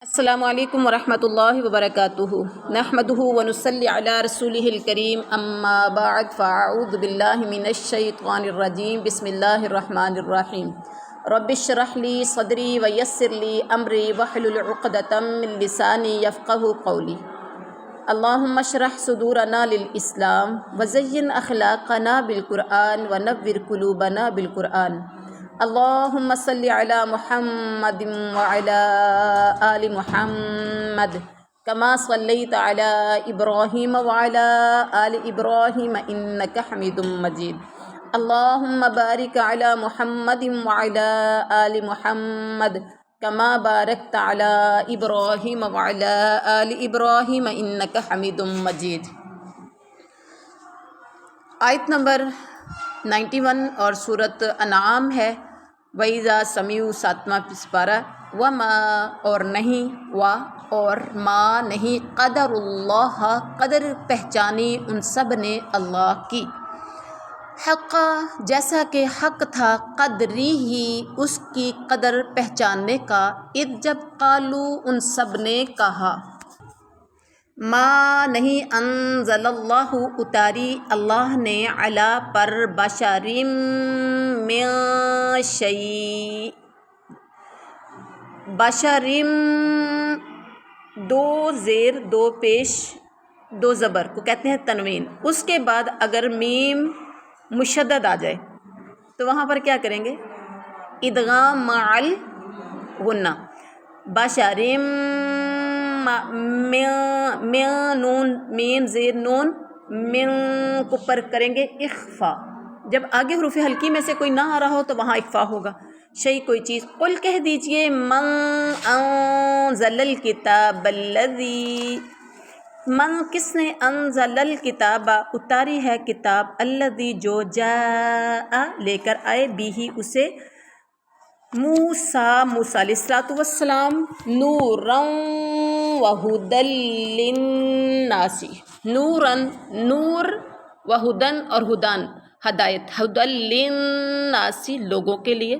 السلام علیکم ورحمۃ اللہ وبرکاتہ نحمدہ ونصلی علی رسولہ الکریم اما بعد فاعوذ باللہ من الشیطان الرجیم بسم اللہ الرحمن الرحیم رب اشرح لی صدری ویسر لی امری واحلل عقدۃ من لسانی یفقہوا قولی اللہم اشرح صدورنا للاسلام وزین اخلاقنا بالقرآن ونور قلوبنا بالقرآن اللہم صلی علی محمد وعلی آل محمد کما صلیت علی ابراہیم وعلی آل ابراہیم انک حمید مجید اللہم بارک علی محمد وعلی آل محمد کما بارکت علی ابراہیم وعلی آل ابراہیم انک حمید مجید۔ آیت نمبر 91 اور سورۃ انعام ہے۔ وَإِذَا سَمِعُوا 7واں پارہ۔ وَمَا اور نہیں، اور ما نہیں، قدر اللہ قدر پہچانی ان سب نے اللہ کی، حق جیسا کہ حق تھا، قدری ہی اس کی قدر پہچاننے کا، اذ جب قالو ان سب نے کہا، ما نہیں، انزل اللہ اتاری اللہ نے، علی پر، بشرم من شیء، بشرم دو زیر دو پیش دو زبر کو کہتے ہیں تنوین، اس کے بعد اگر میم مشدد آ جائے تو وہاں پر کیا کریں گے؟ ادغام مع الغنہ، بشرم نون میم زیر نون من کو پر کریں گے اخفا، جب آگے حروف حلقی میں سے کوئی نہ آ رہا ہو تو وہاں اخفا ہوگا، شیء کوئی چیز۔ قل کہہ دیجئے، من انزل الکتاب الذی، من کس نے، انزل الکتاب اتاری ہے کتاب، الذی جو، جاء لے کر آئے، بھی اسے، موسیٰ علیہ السلام، نوراً وہدی للناس، نوراً نور، وہدن اور ہدان ہدایت، ہدی للناس لوگوں کے لیے،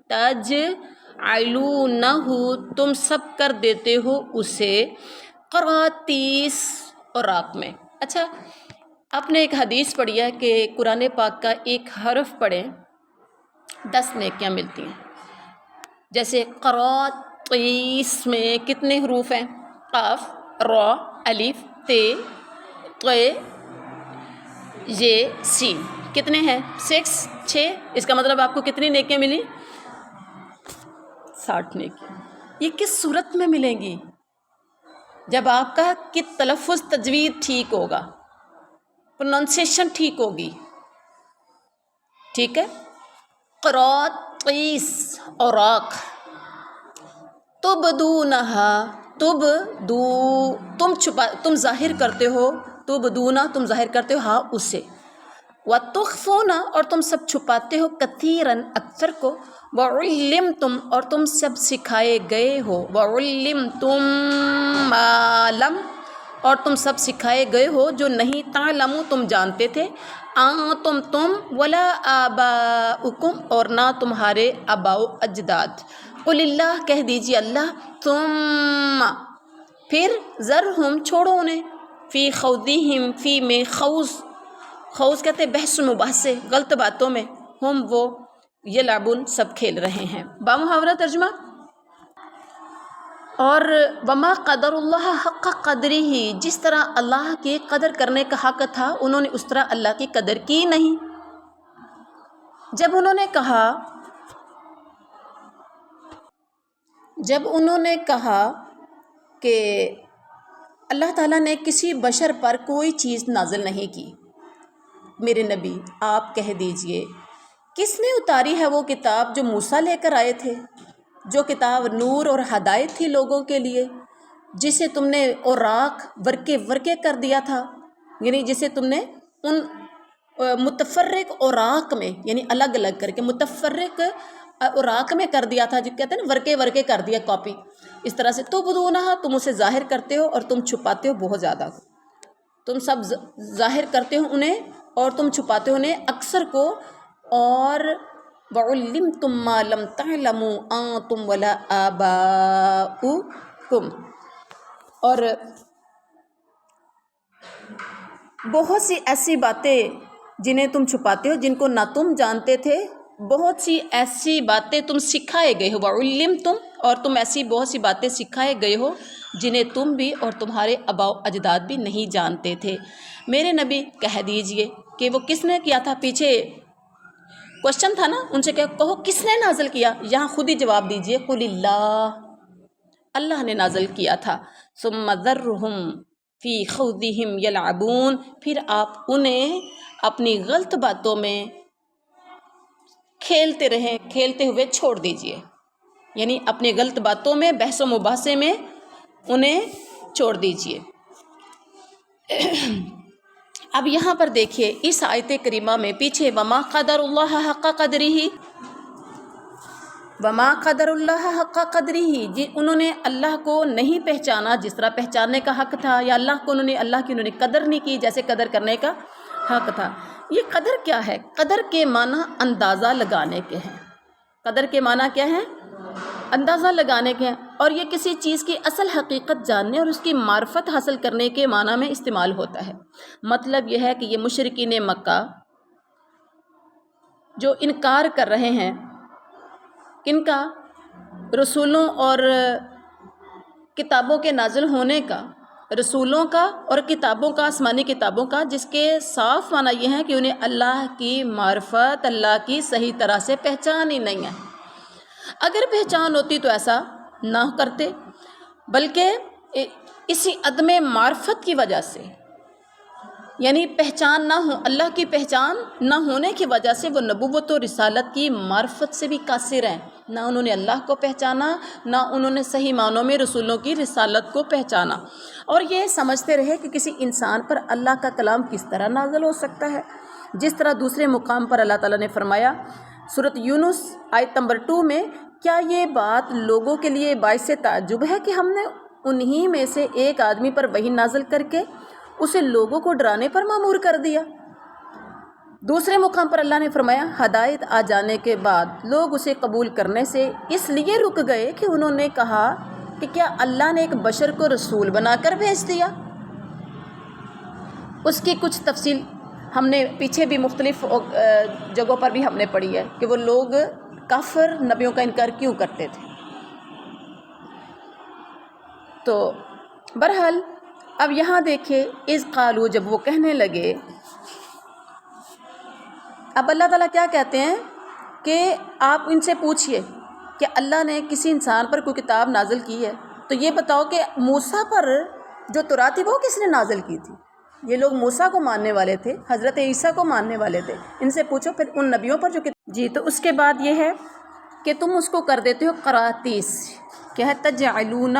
تجعلونہ تم سب کر دیتے ہو اسے، قراطیس اوراق میں۔ اچھا، آپ نے ایک حدیث پڑھی ہے کہ قرآن پاک کا ایک حرف پڑھیں 10 نیکیاں ملتی ہیں۔ جیسے قراطیس میں کتنے حروف ہیں؟ قاف، را، الف، تے، طے، یہ، سین، کتنے ہیں؟ 6۔ اس کا مطلب آپ کو کتنی نیکیاں ملی؟ 60 نیکیاں۔ یہ کس صورت میں ملیں گی؟ جب آپ کا کہ تلفظ تجوید ٹھیک ہوگا، پروننسیشن ٹھیک ہوگی، ٹھیک ہے۔ قراطیس اوراق، تبدونہا، تم ظاہر کرتے ہو، تبدونہ تم ظاہر کرتے ہو، ہاں اسے، وتخفون اور تم سب چھپاتے ہو، کثیراً اکثر کو، وعلمتم اور تم سب سکھائے گئے ہو، وعلمتم ما لم اور تم سب سکھائے گئے ہو جو نہیں، تعلموا تم جانتے تھے، تم ولا آباؤکم اور نہ تمہارے آباء و اجداد، قل اللہ کہہ دیجیے اللہ، ثم پھر، ذرہم چھوڑو انہیں، فی خوضہم فی میں، خوض کہتے ہیں بحث و مباحثے، غلط باتوں میں، ہم وہ، یلعبون سب کھیل رہے ہیں۔ بامحاورہ ترجمہ، اور وما قدر اللہ حق قدری ہی، جس طرح اللہ کی قدر کرنے کا حق تھا انہوں نے اس طرح اللہ کی قدر کی نہیں۔ جب انہوں نے کہا کہ اللہ تعالیٰ نے کسی بشر پر کوئی چیز نازل نہیں کی، میرے نبی آپ کہہ دیجئے کس نے اتاری ہے وہ کتاب جو موسیٰ لے کر آئے تھے، جو کتاب نور اور ہدایت تھی لوگوں کے لیے، جسے تم نے اوراق ورکے کر دیا تھا، یعنی جسے تم نے ان متفرق اوراق میں، یعنی الگ الگ کر کے متفرق اوراق میں کر دیا تھا، جو کہتے ہیں نا ورکے کر دیا، کاپی، اس طرح سے، تبدونہ تم اسے ظاہر کرتے ہو اور تم چھپاتے ہو بہت زیادہ، تم سب ظاہر کرتے ہو انہیں اور تم چھپاتے ہو انہیں اکثر کو، اور وَعُلِّمْتُم مَّا لَمْ تَعْلَمُوا أَنتُمْ وَلَا آبَاؤُكُمْ، اور بہت سی ایسی باتیں جنہیں تم چھپاتے ہو، جن کو نہ تم جانتے تھے، بہت سی ایسی باتیں تم سکھائے گئے ہو، وَعُلِّمْتُم، اور تم ایسی بہت سی باتیں سکھائے گئے ہو جنہیں تم بھی اور تمہارے آباء و اجداد بھی نہیں جانتے تھے۔ میرے نبی کہہ دیجئے کہ وہ کس نے کیا تھا، پیچھے کوشچن تھا نا، ان سے کہو کس نے نازل کیا، یہاں خود ہی جواب دیجئے، قُلِ اللَّهُ، اللہ نے نازل کیا تھا۔ ثُمَّ ذَرْهُمْ فِي خَوْضِهِمْ يَلْعَبُونَ، پھر آپ انہیں اپنی غلط باتوں میں کھیلتے ہوئے چھوڑ دیجئے، یعنی اپنی غلط باتوں میں، بحث و مباحثے میں انہیں چھوڑ دیجئے۔ اب یہاں پر دیکھیے اس آیت کریمہ میں پیچھے وما قدر اللہ حق قدرہ، وما قدر اللہ حق قدرہ، جی انہوں نے اللہ کو نہیں پہچانا جس طرح پہچاننے کا حق تھا، یا اللہ کی انہوں نے قدر نہیں کی جیسے قدر کرنے کا حق تھا۔ یہ قدر کیا ہے؟ قدر کے معنی اندازہ لگانے کے ہیں۔ قدر کے معنی کیا ہے؟ اندازہ لگانے کے ہیں، اور یہ کسی چیز کی اصل حقیقت جاننے اور اس کی معرفت حاصل کرنے کے معنی میں استعمال ہوتا ہے۔ مطلب یہ ہے کہ یہ مشرکین مکہ جو انکار کر رہے ہیں کن کا؟ رسولوں اور کتابوں کے نازل ہونے کا، رسولوں کا اور کتابوں کا، آسمانی کتابوں کا، جس کے صاف معنی یہ ہے کہ انہیں اللہ کی معرفت، اللہ کی صحیح طرح سے پہچان ہی نہیں ہے۔ اگر پہچان ہوتی تو ایسا نہ کرتے، بلکہ اسی عدم معرفت کی وجہ سے، یعنی پہچان نہ ہو، اللہ کی پہچان نہ ہونے کی وجہ سے وہ نبوت و رسالت کی معرفت سے بھی قاصر ہیں، نہ انہوں نے اللہ کو پہچانا، نہ انہوں نے صحیح معنوں میں رسولوں کی رسالت کو پہچانا، اور یہ سمجھتے رہے کہ کسی انسان پر اللہ کا کلام کس طرح نازل ہو سکتا ہے، جس طرح دوسرے مقام پر اللہ تعالیٰ نے فرمایا سورۃ یونس آیت نمبر 2 میں، کیا یہ بات لوگوں کے لیے باعث تعجب ہے کہ ہم نے انہی میں سے ایک آدمی پر وحی نازل کر کے اسے لوگوں کو ڈرانے پر مامور کر دیا۔ دوسرے مقام پر اللہ نے فرمایا ہدایت آ جانے کے بعد لوگ اسے قبول کرنے سے اس لیے رک گئے کہ انہوں نے کہا کہ کیا اللہ نے ایک بشر کو رسول بنا کر بھیج دیا۔ اس کی کچھ تفصیل ہم نے پیچھے بھی مختلف جگہوں پر بھی ہم نے پڑھی ہے کہ وہ لوگ کافر نبیوں کا انکار کیوں کرتے تھے۔ تو بہرحال اب یہاں دیکھیں اذ قالوا، جب وہ کہنے لگے، اب اللہ تعالیٰ کیا کہتے ہیں کہ آپ ان سے پوچھئے کہ اللہ نے کسی انسان پر کوئی کتاب نازل کی ہے تو یہ بتاؤ کہ موسیٰ پر جو تورات تھی وہ کس نے نازل کی تھی؟ یہ لوگ موسیٰ کو ماننے والے تھے، حضرت عیسیٰ کو ماننے والے تھے، ان سے پوچھو پھر ان نبیوں پر جو جی۔ تو اس کے بعد یہ ہے کہ تم اس کو کر دیتے ہو قراتیس، کیا ہے تجعلونہ،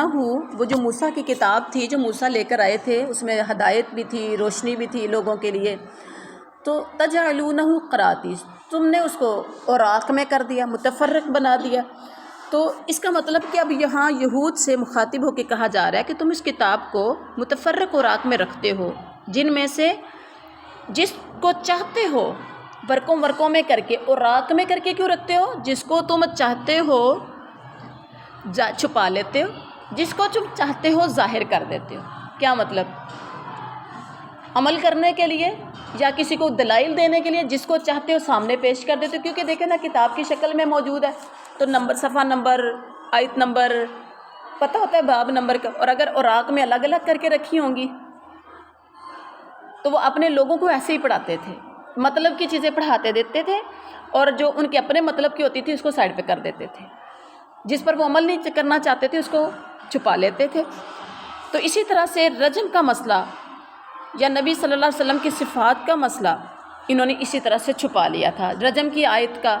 وہ جو موسیٰ کی کتاب تھی جو موسیٰ لے کر آئے تھے، اس میں ہدایت بھی تھی، روشنی بھی تھی لوگوں کے لیے، تو تجعلونہ قراتیس، تم نے اس کو اوراق میں کر دیا، متفرق بنا دیا۔ تو اس کا مطلب کہ اب یہاں یہود سے مخاطب ہو کے کہا جا رہا ہے کہ تم اس کتاب کو متفرق اوراق میں رکھتے ہو، جن میں سے جس کو چاہتے ہو ورقوں میں کر کے، اوراق میں کر کے کیوں رکھتے ہو؟ جس کو تم چاہتے ہو چھپا لیتے ہو، جس کو تم چاہتے ہو ظاہر کر دیتے ہو۔ کیا مطلب؟ عمل کرنے کے لیے یا کسی کو دلائل دینے کے لیے، جس کو چاہتے ہو سامنے پیش کر دیتے ہو، کیونکہ دیکھیں نا کتاب کی شکل میں موجود ہے تو نمبر، صفحہ نمبر، آیت نمبر پتہ ہوتا ہے، باب نمبر کا، اور اگر اوراق میں الگ الگ کر کے رکھی ہوں گی تو وہ اپنے لوگوں کو ایسے ہی پڑھاتے تھے، مطلب کی چیزیں پڑھاتے دیتے تھے، اور جو ان کے اپنے مطلب کی ہوتی تھی اس کو سائڈ پہ کر دیتے تھے، جس پر وہ عمل نہیں کرنا چاہتے تھے اس کو چھپا لیتے تھے۔ تو اسی طرح سے رجم کا مسئلہ یا نبی صلی اللہ علیہ وسلم کی صفات کا مسئلہ انہوں نے اسی طرح سے چھپا لیا تھا۔ رجم کی آیت کا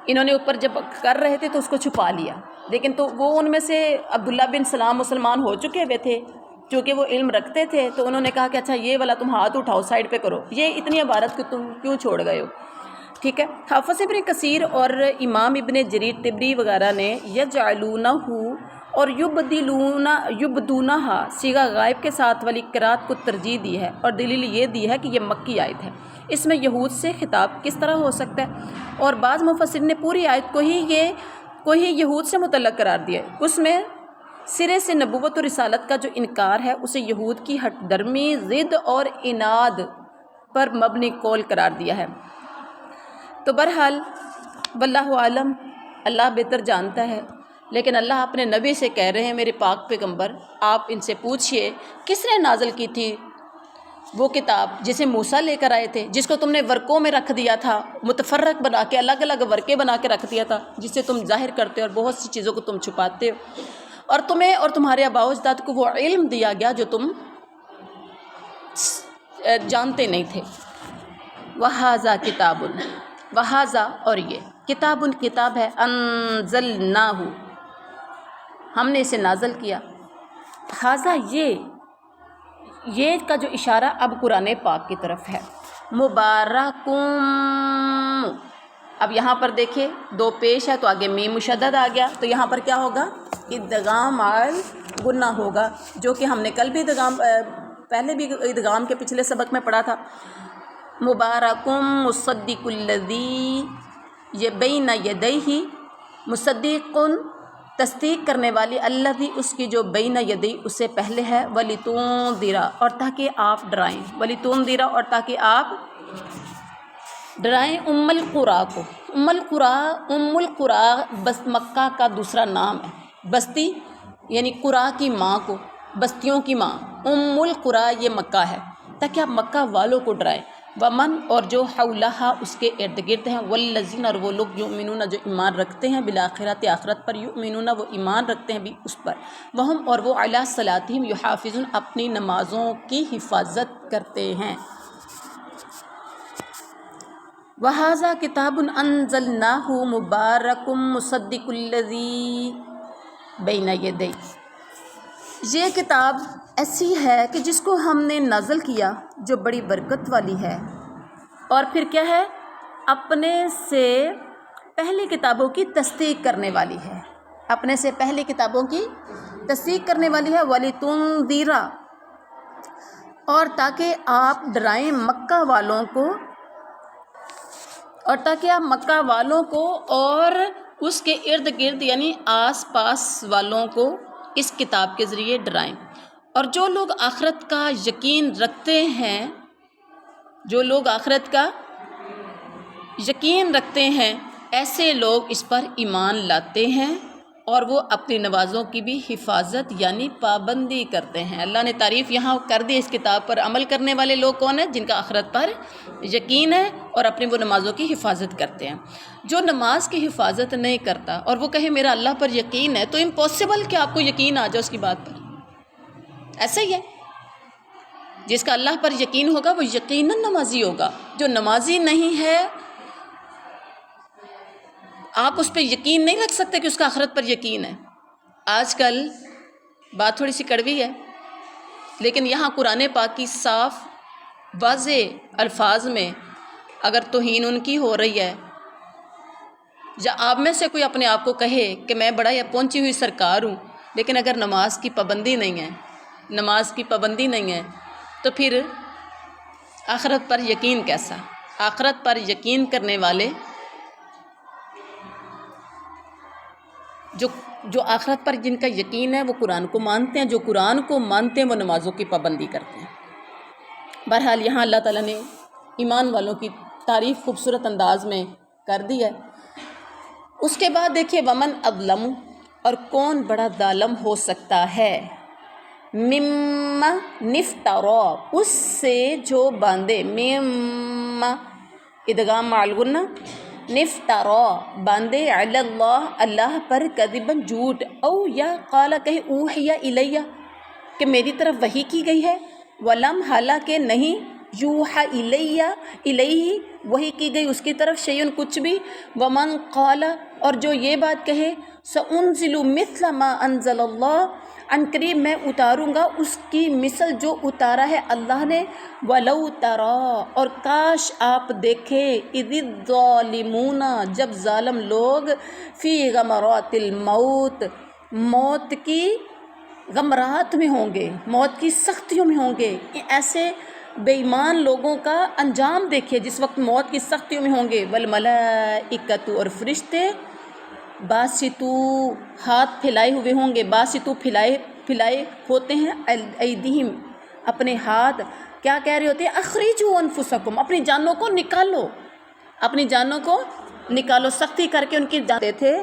انہوں نے اوپر جب کر رہے تھے تو اس کو چھپا لیا، لیکن تو وہ ان میں سے عبداللہ بن سلام مسلمان ہو چکے ہوئے تھے، چونکہ وہ علم رکھتے تھے، تو انہوں نے کہا کہ اچھا یہ والا تم ہاتھ اٹھاؤ، سائڈ پہ کرو، یہ اتنی عبارت کو تم کیوں چھوڑ گئے ہو؟ ٹھیک ہے۔ حافظ ابن کثیر اور امام ابن جریر طبری وغیرہ نے یجعلونہ اور یبدونہا صیغہ غائب کے ساتھ والی قرات کو ترجیح دی ہے، اور دلیل یہ دی ہے کہ یہ مکی آیت ہے۔ اس میں یہود سے خطاب کس طرح ہو سکتا ہے؟ اور بعض مفسرین نے پوری آیت کو ہی یہود سے متعلق قرار دیا ہے، اس میں سرے سے نبوت و رسالت کا جو انکار ہے اسے یہود کی ہٹ درمی ضد اور عناد پر مبنی قول قرار دیا ہے۔ تو بہرحال واللہ عالم، اللہ بہتر جانتا ہے، لیکن اللہ اپنے نبی سے کہہ رہے ہیں میرے پاک پیغمبر آپ ان سے پوچھئے کس نے نازل کی تھی وہ کتاب جسے موسیٰ لے کر آئے تھے، جس کو تم نے ورقوں میں رکھ دیا تھا، متفرق بنا کے الگ الگ ورقے بنا کے رکھ دیا تھا، جس سے تم ظاہر کرتے ہو اور بہت سی چیزوں کو تم چھپاتے ہو، اور تمہیں اور تمہارے آباء و اجداد کو وہ علم دیا گیا جو تم جانتے نہیں تھے۔ وَهَذَا کتاب، وَهَذَا اور یہ کتاب کتاب ہے، انزلناہ ہم نے اسے نازل کیا، ہذا یہ کا جو اشارہ اب قرآن پاک کی طرف ہے، مبارکم، اب یہاں پر دیکھیں دو پیش ہے تو آگے میم مشدد آ گیا، تو یہاں پر کیا ہوگا؟ ادغام غنہ ہوگا، جو کہ ہم نے کل بھی پہلے بھی ادغام کے پچھلے سبق میں پڑھا تھا۔ مبارکم مصدق الذی، یہ بین یدیہ، مصدق تصدیق کرنے والی الذی اس کی جو بین یدی اس سے پہلے ہے، ولتنذر اور تاکہ آپ ڈرائیں، ولتنذر اور تاکہ آپ ڈرائیں ام القریٰ کو۔ ام القریٰ بس مکہ کا دوسرا نام ہے، بستی یعنی قریٰ کی ماں کو، بستیوں کی ماں ام القریٰ یہ مکہ ہے، تاکہ آپ مکہ والوں کو ڈرائیں، ومن اور جو حولہا اس کے ارد گرد ہیں، والذین اور وہ لوگ یؤمنون جو ایمان رکھتے ہیں بالآخرۃ آخرت پر، یؤمنون وہ ایمان رکھتے ہیں بھی اس پر، وہم اور وہ علی صلاتہم یحافظون اپنی نمازوں کی حفاظت کرتے ہیں۔ وَهَذَا کتاب انزلناہ مبارک مصدق الذی بین یدیہ، یہ کتاب ایسی ہے کہ جس کو ہم نے نازل کیا جو بڑی برکت والی ہے، اور پھر کیا ہے؟ اپنے سے پہلی کتابوں کی تصدیق کرنے والی ہے، اپنے سے پہلی کتابوں کی تصدیق کرنے والی ہے، وَلِتُنذِرَ اور تاکہ آپ ڈرائیں مکہ والوں کو، اور تاکہ آپ مکہ والوں کو اور اس کے ارد گرد یعنی آس پاس والوں کو اس کتاب کے ذریعے ڈرائیں، اور جو لوگ آخرت کا یقین رکھتے ہیں، جو لوگ آخرت کا یقین رکھتے ہیں ایسے لوگ اس پر ایمان لاتے ہیں، اور وہ اپنی نمازوں کی بھی حفاظت یعنی پابندی کرتے ہیں۔ اللہ نے تعریف یہاں کر دی اس کتاب پر عمل کرنے والے لوگ کون ہیں؟ جن کا آخرت پر یقین ہے اور اپنی وہ نمازوں کی حفاظت کرتے ہیں۔ جو نماز کی حفاظت نہیں کرتا اور وہ کہے میرا اللہ پر یقین ہے، تو امپاسبل کہ آپ کو یقین آ جائے اس کی بات پر، ایسا ہی ہے۔ جس کا اللہ پر یقین ہوگا وہ یقیناً نمازی ہوگا، جو نمازی نہیں ہے آپ اس پہ یقین نہیں رکھ سکتے کہ اس کا آخرت پر یقین ہے۔ آج کل بات تھوڑی سی کڑوی ہے، لیکن یہاں قرآن پاک کی صاف واضح الفاظ میں اگر توہین ان کی ہو رہی ہے، یا آپ میں سے کوئی اپنے آپ کو کہے کہ میں بڑا یا پہنچی ہوئی سرکار ہوں، لیکن اگر نماز کی پابندی نہیں ہے تو پھر آخرت پر یقین کیسا؟ آخرت پر یقین کرنے والے جو آخرت پر جن کا یقین ہے وہ قرآن کو مانتے ہیں، جو قرآن کو مانتے ہیں وہ نمازوں کی پابندی کرتے ہیں۔ بہرحال یہاں اللہ تعالیٰ نے ایمان والوں کی تعریف خوبصورت انداز میں کر دی ہے۔ اس کے بعد دیکھیے ومن اظلم اور کون بڑا ظالم ہو سکتا ہے، مما نفترا اس سے جو باندھے، مما ادغام مع الغنہ، نفترا باندھے، علی اللہ اللہ پر، کذباً جھوٹ، او یا قال کہیں اوحی الیہ کہ میری طرف وحی کی گئی ہے، ولم حالانکہ نہیں، یوحا الیہ وحی کی گئی اس کی طرف، شیئن کچھ بھی، ومن قال اور جو یہ بات کہے، سأنزل مثل ما انزل اللہ ان قریب میں اتاروں گا اس کی مثل جو اتارا ہے اللہ نے، ولو ترا اور کاش آپ دیکھیں، اذ الظالمون جب ظالم لوگ، فی غمرات الموت موت کی غمرات میں ہوں گے، موت کی سختیوں میں ہوں گے، ایسے بے ایمان لوگوں کا انجام دیکھیے جس وقت موت کی سختیوں میں ہوں گے، والملائکۃ اور فرشتے باسطو ہاتھ پھیلائے ہوئے ہوں گے، باسطو پھیلائے ہوتے ہیں، ایدیہم اپنے ہاتھ، کیا کہہ رہے ہوتے ہیں؟ اخرجوا انفسکم، اپنی جانوں کو نکالو، اپنی جانوں کو نکالو، سختی کر کے ان کی جانتے تھے۔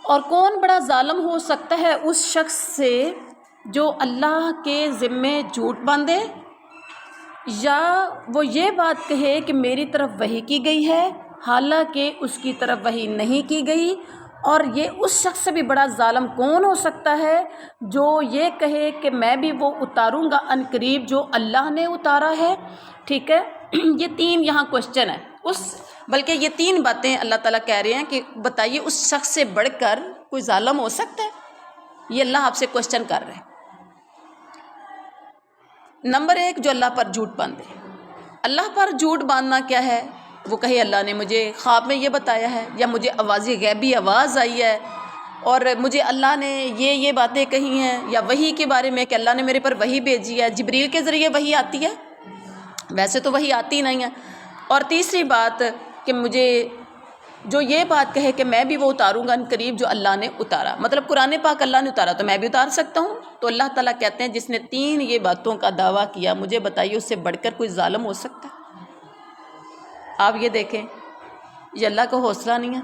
اور کون بڑا ظالم ہو سکتا ہے اس شخص سے جو اللہ کے ذمے جھوٹ باندھے یا وہ یہ بات کہے کہ میری طرف وحی کی گئی ہے حالانکہ اس کی طرف وحی نہیں کی گئی۔ اور یہ اس شخص سے بھی بڑا ظالم کون ہو سکتا ہے جو یہ کہے کہ میں بھی وہ اتاروں گا ان قریب جو اللہ نے اتارا ہے۔ ٹھیک ہے، یہ تین یہاں کوشچن ہے، بلکہ یہ تین باتیں اللہ تعالیٰ کہہ رہے ہیں کہ بتائیے اس شخص سے بڑھ کر کوئی ظالم ہو سکتا ہے؟ یہ اللہ آپ سے کوشچن کر رہے ہیں۔ نمبر ایک، جو اللہ پر جھوٹ باندھے۔ اللہ پر جھوٹ باندھنا کیا ہے؟ وہ کہے اللہ نے مجھے خواب میں یہ بتایا ہے، یا مجھے غیبی آواز آئی ہے اور مجھے اللہ نے یہ باتیں کہی ہیں، یا وحی کے بارے میں کہ اللہ نے میرے پر وحی بھیجی ہے، جبریل کے ذریعے وحی آتی ہے، ویسے تو وحی آتی نہیں ہے۔ اور تیسری بات کہ مجھے جو یہ بات کہے کہ میں بھی وہ اتاروں گا ان قریب جو اللہ نے اتارا، مطلب قرآن پاک اللہ نے اتارا تو میں بھی اتار سکتا ہوں۔ تو اللہ تعالیٰ کہتے ہیں جس نے تین یہ باتوں کا دعویٰ کیا، مجھے بتائیے اس سے بڑھ کر کوئی ظالم ہو سکتا ہے؟ آپ یہ دیکھیں، یہ اللہ کا حوصلہ نہیں ہے؟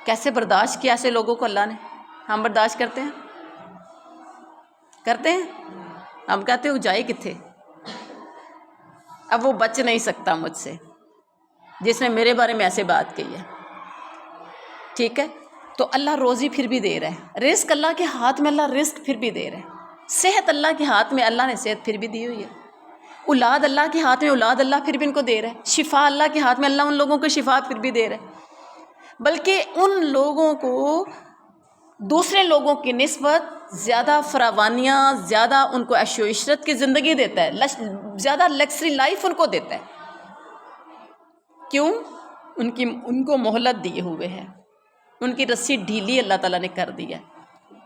کیسے برداشت کیا ایسے لوگوں کو اللہ نے؟ ہم برداشت کرتے ہیں؟ ہم کہتے ہیں وہ جائے کتھے، اب وہ بچ نہیں سکتا مجھ سے جس نے میرے بارے میں ایسے بات کہی ہے۔ ٹھیک ہے، تو اللہ روزی پھر بھی دے رہا ہے، رزق اللہ کے ہاتھ میں، اللہ رزق پھر بھی دے رہا ہے، صحت اللہ کے ہاتھ میں، اللہ نے صحت پھر بھی دی ہوئی ہے، اولاد اللہ کے ہاتھ میں، اولاد اللہ پھر بھی ان کو دے رہا ہے، شفا اللہ کے ہاتھ میں، اللہ ان لوگوں کو شفا پھر بھی دے رہا ہے، بلکہ ان لوگوں کو دوسرے لوگوں کی نسبت زیادہ فراوانیاں، زیادہ ان کو عیش و عشرت کی زندگی دیتا ہے، زیادہ لگژری لائف ان کو دیتا ہے۔ کیوں؟ ان کو مہلت دیے ہوئے ہے، ان کی رسی ڈھیلی اللہ تعالیٰ نے کر دی ہے،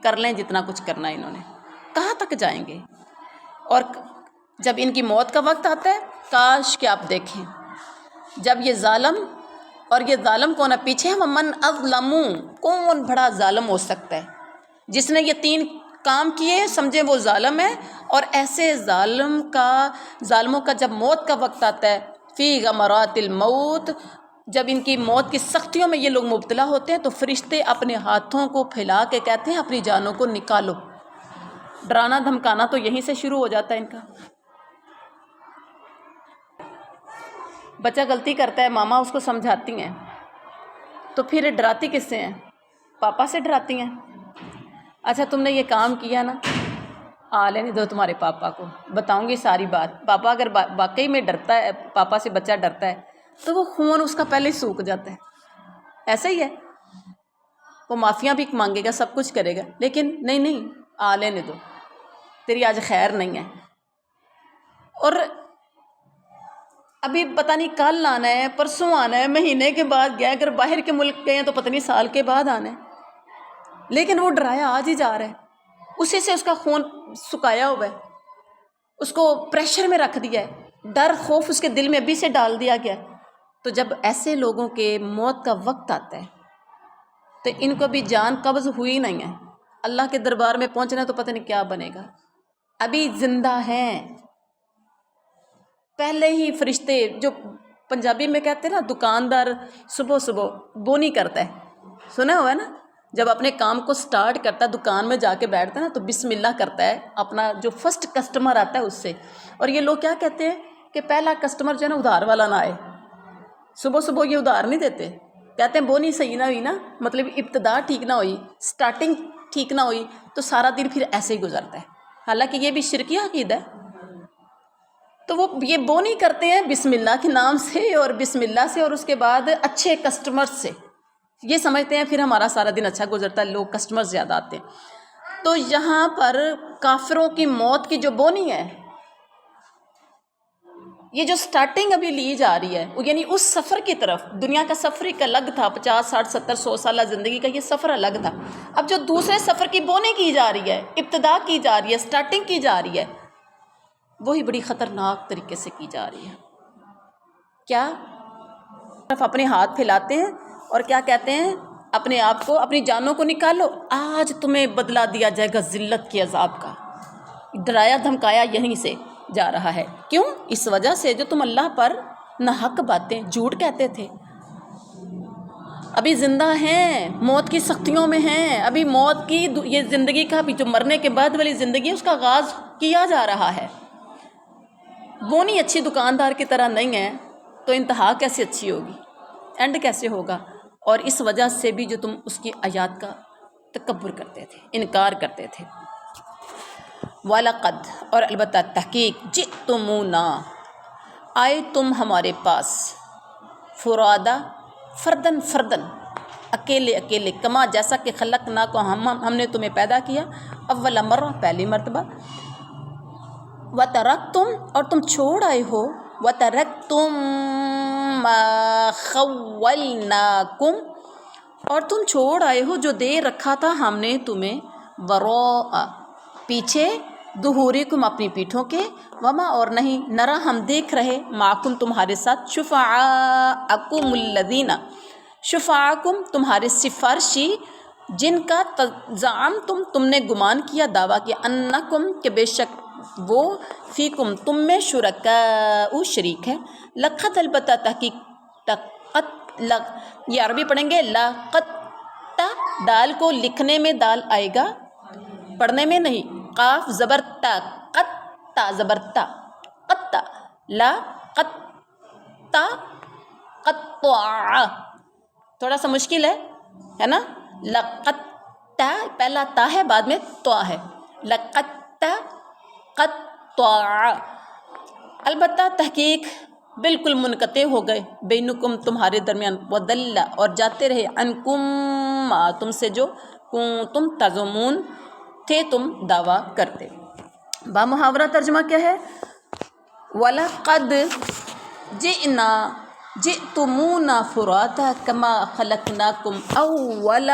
کر لیں جتنا کچھ کرنا ہے، انہوں نے کہاں تک جائیں گے؟ اور جب ان کی موت کا وقت آتا ہے، کاش کہ آپ دیکھیں جب یہ ظالم، اور یہ ظالم کون ہے پیچھے؟ من اظلم، کون بڑا ظالم ہو سکتا ہے جس نے یہ تین کام کیے، سمجھے وہ ظالم ہے۔ اور ایسے ظالموں کا جب موت کا وقت آتا ہے، فی غمرات الموت، جب ان کی موت کی سختیوں میں یہ لوگ مبتلا ہوتے ہیں تو فرشتے اپنے ہاتھوں کو پھیلا کے کہتے ہیں اپنی جانوں کو نکالو۔ ڈرانا دھمکانا تو یہیں سے شروع ہو جاتا ہے ان کا۔ بچہ غلطی کرتا ہے، ماما اس کو سمجھاتی ہیں، تو پھر ڈراتی کس سے ہیں؟ پاپا سے ڈراتی ہیں۔ اچھا تم نے یہ کام کیا نا، لینے دو تمہارے پاپا کو، بتاؤں گی ساری بات۔ پاپا اگر واقعی میں ڈرتا ہے، پاپا سے بچہ ڈرتا ہے تو وہ خون اس کا پہلے ہی سوکھ جاتا ہے۔ ایسا ہی ہے، وہ معافیاں بھی مانگے گا، سب کچھ کرے گا، لیکن نہیں لینے دو، تیری آج خیر نہیں ہے۔ اور ابھی پتہ نہیں کل آنا ہے، پرسوں آنا ہے، مہینے کے بعد گیا، اگر باہر کے ملک گئے ہیں تو پتہ نہیں سال کے بعد آنا ہے، لیکن وہ ڈرایا آج ہی جا رہا ہے، اسی سے اس کا خون سکایا ہوا ہے، اس کو پریشر میں رکھ دیا ہے، ڈر خوف اس کے دل میں ابھی سے ڈال دیا گیا۔ تو جب ایسے لوگوں کے موت کا وقت آتا ہے تو ان کو بھی جان قبض ہوئی نہیں ہے، اللہ کے دربار میں پہنچنا تو پتہ نہیں کیا بنے گا، ابھی زندہ ہیں۔ پہلے ہی فرشتے، جو پنجابی میں کہتے ہیں نا، دکاندار صبح بونی کرتا ہے، سنا ہوا ہے نا، جب اپنے کام کو سٹارٹ کرتا ہے، دکان میں جا کے بیٹھتا ہے نا تو بسم اللہ کرتا ہے، اپنا جو فرسٹ کسٹمر آتا ہے اس سے۔ اور یہ لوگ کیا کہتے ہیں کہ پہلا کسٹمر جو ہے نا ادھار والا نہ آئے، صبح یہ ادھار نہیں دیتے، کہتے ہیں بونی صحیح نہ ہوئی نا، مطلب ابتدا ٹھیک نہ ہوئی، سٹارٹنگ ٹھیک نہ ہوئی تو سارا دن پھر ایسے ہی گزرتا ہے، حالانکہ یہ بھی شرکی عقیدہ ہے۔ تو وہ یہ بونی کرتے ہیں بسم اللہ کے نام سے اور بسم اللہ سے، اور اس کے بعد اچھے کسٹمر سے، یہ سمجھتے ہیں پھر ہمارا سارا دن اچھا گزرتا ہے، لوگ کسٹمر زیادہ آتے ہیں۔ تو یہاں پر کافروں کی موت کی جو بونی ہے، یہ جو سٹارٹنگ ابھی لی جا رہی ہے یعنی اس سفر کی طرف، دنیا کا سفر ایک الگ تھا، 50 60 70 100 سالہ زندگی کا یہ سفر الگ تھا، اب جو دوسرے سفر کی بونی کی جا رہی ہے، ابتدا کی جا رہی ہے، سٹارٹنگ کی جا رہی ہے، وہی بڑی خطرناک طریقے سے کی جا رہی ہے۔ کیا طرف اپنے ہاتھ پھیلاتے ہیں اور کیا کہتے ہیں، اپنے آپ کو، اپنی جانوں کو نکالو، آج تمہیں بدلہ دیا جائے گا ذلت کے عذاب کا۔ ڈرایا دھمکایا یہیں سے جا رہا ہے، کیوں؟ اس وجہ سے جو تم اللہ پر ناحق باتیں، جھوٹ کہتے تھے، ابھی زندہ ہیں، موت کی سختیوں میں ہیں، ابھی موت کی یہ زندگی کا بھی جو مرنے کے بعد والی زندگی ہے اس کا آغاز کیا جا رہا ہے۔ بونی اچھی دکاندار کی طرح نہیں ہے تو انتہا کیسے اچھی ہوگی، اینڈ کیسے ہوگا؟ اور اس وجہ سے بھی جو تم اس کی آیات کا تکبر کرتے تھے، انکار کرتے تھے۔ وَلَقَدْ، اور البتہ تحقیق، جِئْتُمُونَا، آئے تم ہمارے پاس، فرادا، فردن فردن، اکیلے اکیلے، کما جیسا کہ خلقنا کو ہم نے تمہیں پیدا کیا، اول مرہ، پہلی مرتبہ، وَتَرَکْتُمْ، اور تم چھوڑ آئے ہو، وَتَرَکْتُمْ مَا خَوَّلْنَاكُمْ، اور تم چھوڑ آئے ہو جو دے رکھا تھا ہم نے تمہیں، وَرَاءَ، پیچھے، ظُہُورِكُمْ، اپنی پیٹھوں کے، وما، اور نہیں، نرا، ہم دیکھ رہے، معکم، تمہارے ساتھ، شفعاءکم الذین، شفعاءکم، تمہارے سفارشی، جن کا زعمتم، تم نے گمان کیا، دعویٰ کیا، انکم، کہ بے شک وہ، فیکم، تم میں، شرکاء، شریک ہے، لقد، البتہ تحقیق، یہ عربی پڑھیں گے، لقد، دال کو لکھنے میں دال آئے گا، پڑھنے میں نہیں، قاف زبر تا، قط، تا زبر تا، قط، لا قط، تا، قطع، تھوڑا سا مشکل ہے نا، لقط، تا پہلا تا ہے، بعد میں تو ہے، لقط، قطع، البتہ تحقیق بالکل منقطع ہو گئے، بینکم، تمہارے درمیان، ودل، اور جاتے رہے، عنکم، تم سے جو، کنتم تزعمون، تھے تم دعویٰ کرتے۔ با محاورہ ترجمہ کیا ہے؟ وَلَقَدْ جِئْنَا، جِئْتُمُونَا فُرَادَىٰ كَمَا خَلَقْنَاكُمْ أَوَّلَ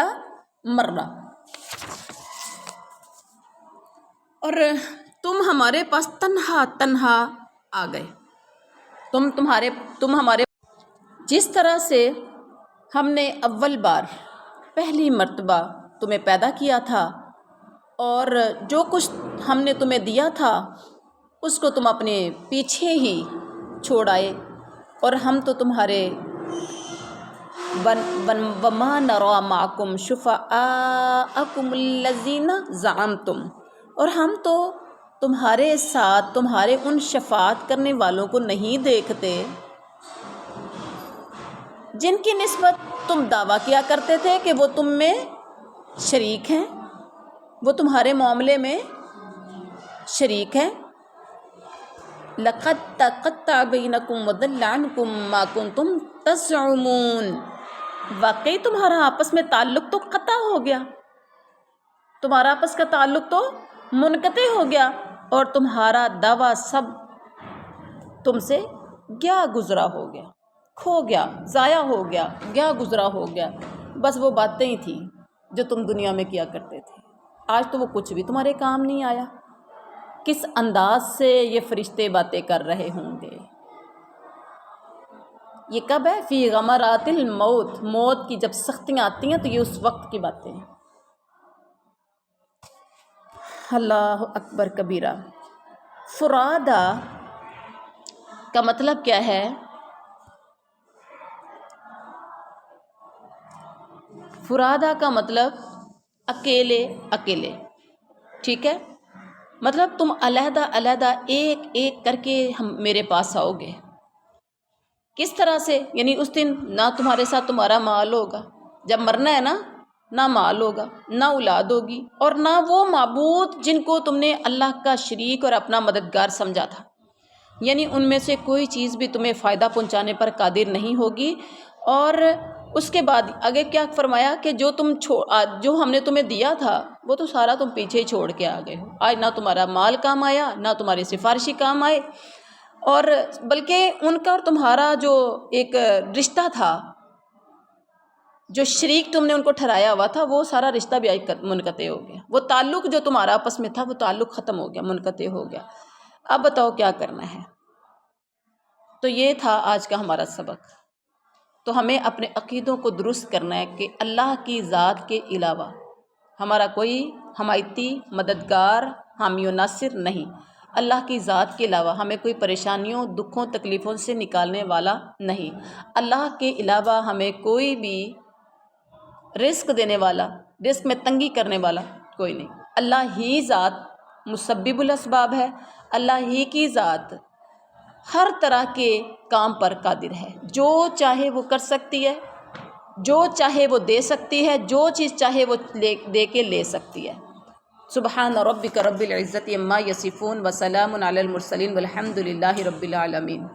مَرَّةٍ، اور تم ہمارے پاس تنہا تنہا آ گئے، تم ہمارے، جس طرح سے ہم نے اول بار، پہلی مرتبہ تمہیں پیدا کیا تھا، اور جو کچھ ہم نے تمہیں دیا تھا اس کو تم اپنے پیچھے ہی چھوڑ آئے، اور ہم تو تمہارے، وَمَا نَرَىٰ مَعَكُمْ شُفَعَاءَكُمُ الَّذِينَ زَعَمْتُمْ، اور ہم تو تمہارے ساتھ تمہارے ان شفاعت کرنے والوں کو نہیں دیکھتے جن کی نسبت تم دعویٰ کیا کرتے تھے کہ وہ تم میں شریک ہیں، وہ تمہارے معاملے میں شریک ہیں۔ لَقَدْ تَقَطَّعَ بَيْنَكُمْ وَضَلَّ عَنْكُمْ مَا كُنْتُمْ تَزْعُمُونَ، واقعی تمہارا آپس میں تعلق تو قطع ہو گیا، تمہارا آپس کا تعلق تو منقطع ہو گیا، اور تمہارا دعویٰ سب تم سے گیا گزرا ہو گیا، کھو گیا، ضائع ہو گیا، گیا گزرا ہو گیا، بس وہ باتیں ہی تھیں جو تم دنیا میں کیا کرتے تھے، آج تو وہ کچھ بھی تمہارے کام نہیں آیا۔ کس انداز سے یہ فرشتے باتیں کر رہے ہوں گے؟ یہ کب ہے؟ فی غمرات الموت، موت کی جب سختیاں آتی ہیں تو یہ اس وقت کی باتیں ہیں۔ اللہ اکبر کبیرہ۔ فرادا کا مطلب کیا ہے؟ فرادا کا مطلب اکیلے اکیلے، ٹھیک ہے؟ مطلب تم علیحدہ علیحدہ ایک ایک کر کے میرے پاس آؤ گے۔ کس طرح سے؟ یعنی اس دن نہ تمہارے ساتھ تمہارا مال ہوگا، جب مرنا ہے نا، نہ مال ہوگا، نہ اولاد ہوگی، اور نہ وہ معبود جن کو تم نے اللہ کا شریک اور اپنا مددگار سمجھا تھا، یعنی ان میں سے کوئی چیز بھی تمہیں فائدہ پہنچانے پر قادر نہیں ہوگی۔ اور اس کے بعد آگے کیا فرمایا کہ جو ہم نے تمہیں دیا تھا وہ تو سارا تم پیچھے ہی چھوڑ کے آ گئے ہو، آج نہ تمہارا مال کام آیا، نہ تمہارے سفارشی کام آئے، اور بلکہ ان کا اور تمہارا جو ایک رشتہ تھا، جو شریک تم نے ان کو ٹھہرایا ہوا تھا، وہ سارا رشتہ بھی منقطع ہو گیا. وہ تعلق جو تمہارا آپس میں تھا وہ تعلق ختم ہو گیا، منقطع ہو گیا. اب بتاؤ کیا کرنا ہے؟ تو یہ تھا آج کا ہمارا سبق. تو ہمیں اپنے عقیدوں کو درست کرنا ہے کہ اللہ کی ذات کے علاوہ ہمارا کوئی حمایتی، مددگار، حامی و ناصر نہیں. اللہ کی ذات کے علاوہ ہمیں کوئی پریشانیوں، دکھوں، تکلیفوں سے نکالنے والا نہیں. اللہ کے علاوہ ہمیں کوئی بھی رزق دینے والا، رزق میں تنگی کرنے والا کوئی نہیں. اللہ ہی ذات مسبب الاسباب ہے. اللہ ہی کی ذات ہر طرح کے کام پر قادر ہے. جو چاہے وہ کر سکتی ہے، جو چاہے وہ دے سکتی ہے، جو چیز چاہے وہ دے کے لے سکتی ہے. سبحان ربک رب العزت عما یصفون وسلام علی المرسلین والحمد للہ رب العالمین.